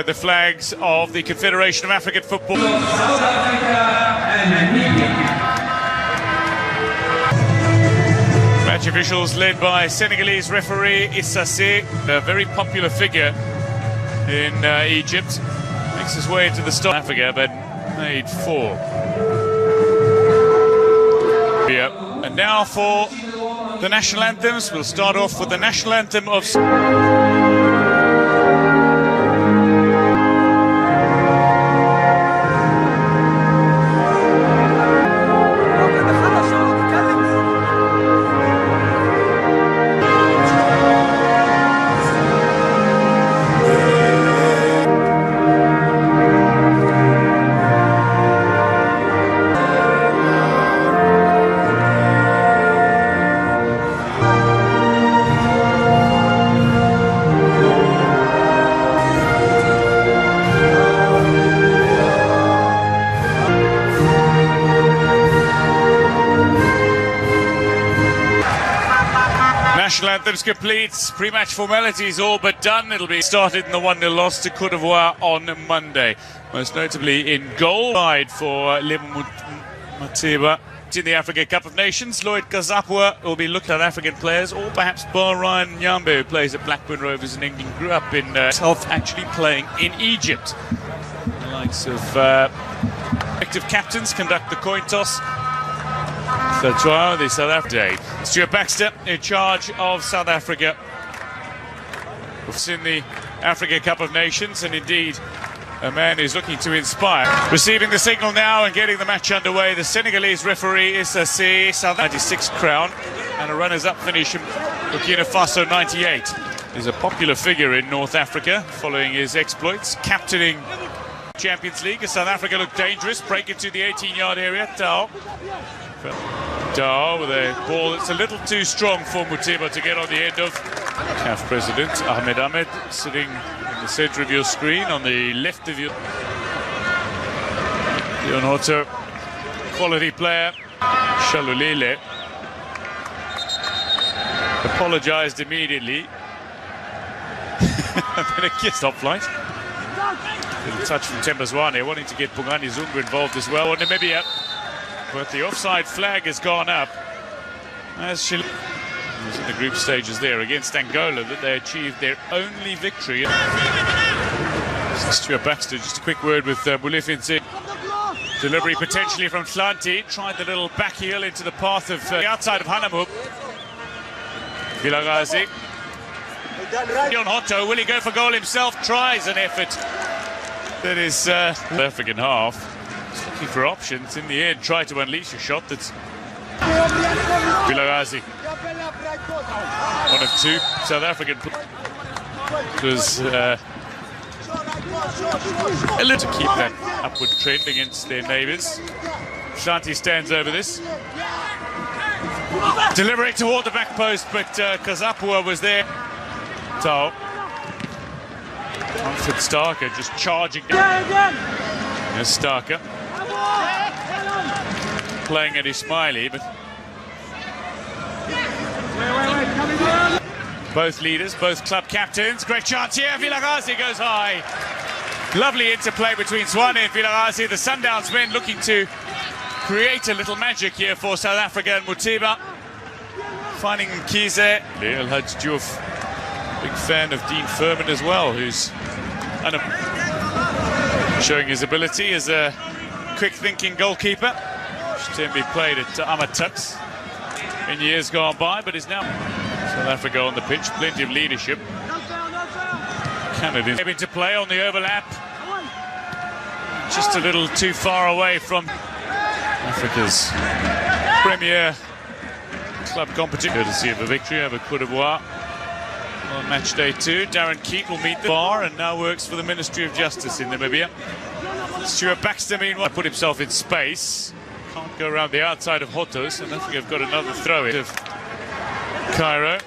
The flags of the Confederation of African Football. Match officials led by Senegalese referee Issassi, a very popular figure in Egypt. Makes his way into the start. Africa, but made 4. And now for the national anthems. We'll start off with the national anthem of... National anthems complete, pre-match formalities all but done. It'll be started in the 1-0 loss to Côte d'Ivoire on Monday. Most notably in goal side for Moteba. In the Africa Cup of Nations, Lloyd Kazapwa will be looking at African players, or perhaps Ryan Nyambe, who plays at Blackburn Rovers in England, grew up in himself actually playing in Egypt. The likes of active captains conduct the coin toss. The trial, the South Africa. Stuart Baxter in charge of South Africa. It's in the Africa Cup of Nations, and indeed a man who's looking to inspire. Receiving the signal now and getting the match underway, the Senegalese referee Issassi, South 96 crown, and a runners-up finish in Burkina Faso 98. He's a popular figure in North Africa following his exploits, captaining Champions League as South Africa looked dangerous, break into the 18-yard area. Tao with a ball that's a little too strong for Moteba to get on the end of. CAF President Ahmed sitting in the centre of your screen, on the left of your... Leon Hotto, quality player. Shalulile apologised immediately. And then a kiss top flight. Little touch from Tembazwane, wanting to get Bongani Zungu involved as well. Or Namibia. But the offside flag has gone up as she was in the group stages there against Angola, that they achieved their only victory. Stuart Baxter, just a quick word with Bulifinse. Delivery potentially from Tlanti, tried the little back heel into the path of the outside of Hanamub. Vilagazi. Leon Hotto, will he go for goal himself? Tries an effort that is African half. Looking for options in the end, try to unleash a shot that's Vilagazi. One of 2 South African players a little to keep that upward trend against their neighbours. Shanti stands over this. Delivery toward the back post, but Kazapwa was there. Tao. Comfort Starker just charging down. There's Starker. Playing at Ismaili, but both leaders, both club captains. Great chance here. Vilagazi goes high. Lovely interplay between Zwane and Vilagazi. The Sundowns men looking to create a little magic here for South Africa, and Moteba finding Kize. El Hadj Diouf, big fan of Dean Furman as well, who's showing his ability as a quick-thinking goalkeeper. Tembi played at Amatux in years gone by, but is now South Africa on the pitch. Plenty of leadership. Canada able to play on the overlap. Just a little too far away from Africa's premier club competition. Courtesy of a victory over Côte d'Ivoire on match day 2. Darren Keat will meet the bar and now works for the Ministry of Justice in Namibia. Stuart Baxter, meanwhile, put himself in space. Can't go around the outside of Hotto, so I think they've got another throw in of Cairo.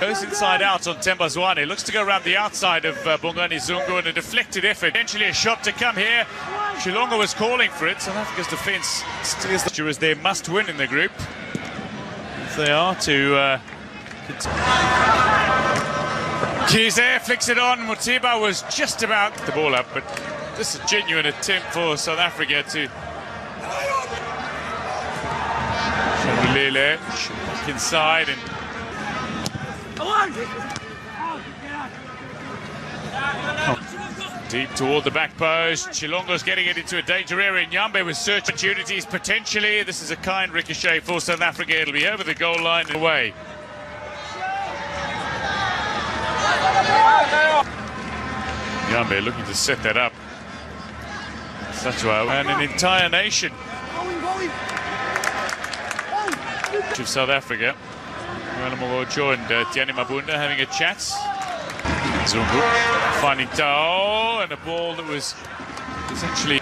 Goes inside out on Tembazwane. Looks to go around the outside of Bongani Zungu, and a deflected effort. Eventually a shot to come here. Shilonga was calling for it. South Africa's defence steers the as their must-win in the group. If they are to continue. He's there, flicks it on. Mutiba was just about the ball up, but this is a genuine attempt for South Africa to. Shamulile back inside and. Deep toward the back post. Chilongo's getting it into a danger area. Nyambe with search opportunities potentially. This is a kind ricochet for South Africa. It'll be over the goal line and away. Nyambe looking to set that up. Satchwa and an entire nation of South Africa. Mogocho and Tiani Mabunda having a chat. Zungu finding Tao and a ball that was essentially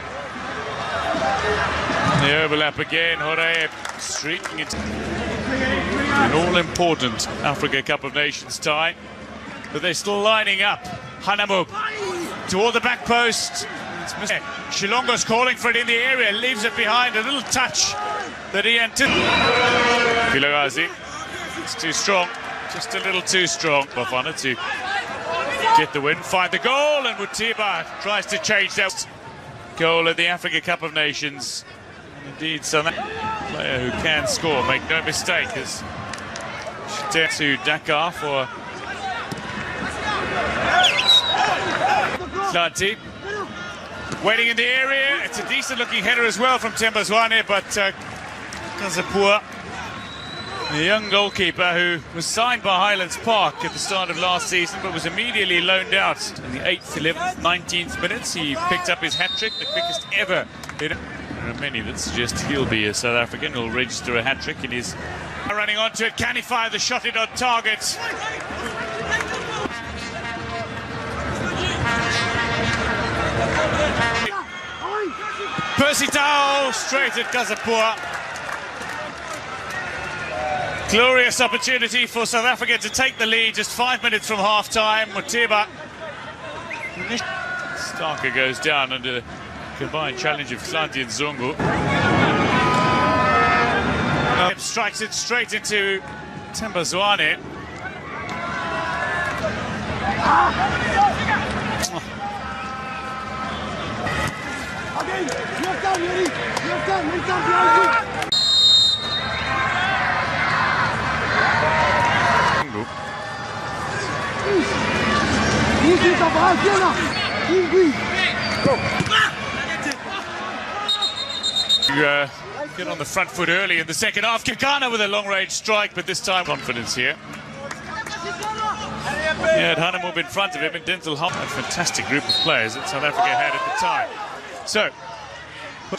on the overlap again. Hore streaking into an all-important Africa Cup of Nations tie, but they're still lining up. Hanamu toward the back post. It's missed. Shilongo's calling for it in the area, leaves it behind. A little touch that he anticipated. Vilagazi, it's too strong, just a little too strong. Bafana to get the win, find the goal, and Mutiba tries to change that goal at the Africa Cup of Nations. And indeed, so that player who can score, make no mistake, is to Dakar for Atlanti. Waiting in the area, it's a decent-looking header as well from Tembazwane, but Kazapua, the young goalkeeper who was signed by Highlands Park at the start of last season, but was immediately loaned out in the 8th, 11th, 19th minutes. He picked up his hat-trick, the quickest ever. There are many that suggest he'll be a South African who'll register a hat-trick in his... Running onto it, can he fire the shot in on target? Percy Tao straight at Kazapua. Glorious opportunity for South Africa to take the lead just 5 minutes from half-time. Mutiba. Starker goes down under the combined challenge of Klanti and Zungu. Strikes it straight into Tembazwane. Get on the front foot early in the second half. Kekana with a long-range strike, but this time confidence here. He had Hanamu in front of him and Denzel Hunt, a fantastic group of players that South Africa had at the time. So,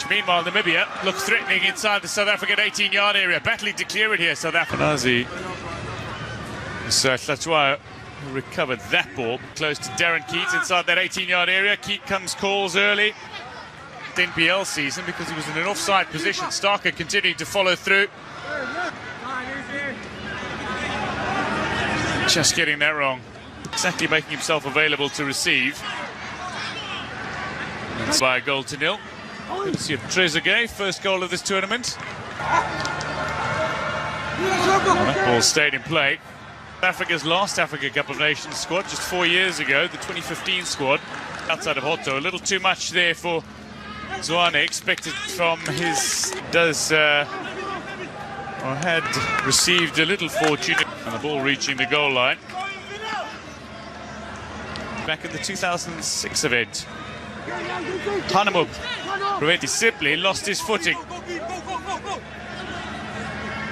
meanwhile, Namibia look threatening inside the South African 18-yard area. Battling to clear it here, South Africa. Nazi. So, Hlatswa recovered that ball close to Darren Keats inside that 18-yard area. Keat calls early. NPL season because he was in an offside position. Starker continuing to follow through. Just getting that wrong. Exactly making himself available to receive. And by a goal to nil. Courtesy of Trezeguet, first goal of this tournament. That ball stayed in play. Africa's last Africa Cup of Nations squad just 4 years ago, the 2015 squad, outside of Hotto. A little too much there for Zwane, expected from his, had received a little fortune, and the ball reaching the goal line. Back in the 2006 event. Hanamu prevented, simply lost his footing.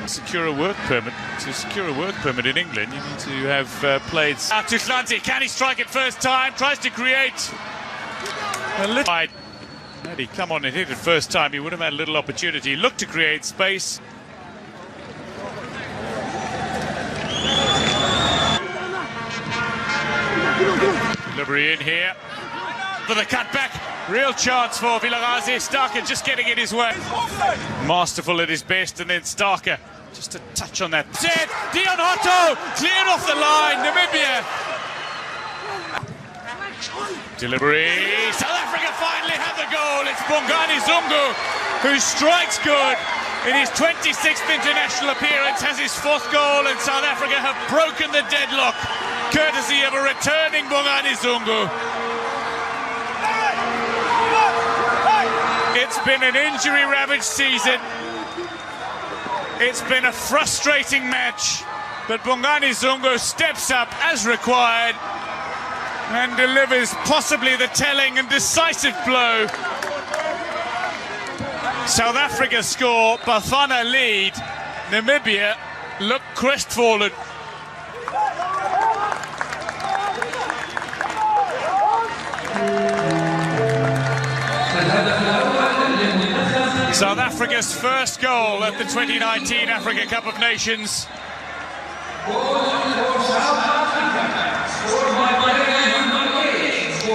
Secure a work permit. To secure a work permit in England, you need to have played. Out to Klanti, can he strike it first time? Tries to create a little. Had he come on and hit it first time, he would have had a little opportunity. Looked to create space. Delivery in here for the cutback. Real chance for Vilagazi. Starker just getting in his way. Masterful at his best, and then Starker just a touch on that. Set! Dion Hotto cleared off the line. Namibia. Delivery. South Africa finally have the goal. It's Bongani Zungu who strikes good in his 26th international appearance, has his 4th goal, and South Africa have broken the deadlock. courtesy of a returning Bongani Zungu. It's been an injury-ravaged season. It's been a frustrating match, but Bongani Zungu steps up as required and delivers possibly the telling and decisive blow. South Africa score, Bafana lead. Namibia look crestfallen. South Africa's first goal at the 2019 Africa Cup of Nations.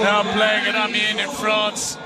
Now playing at Amiens in France.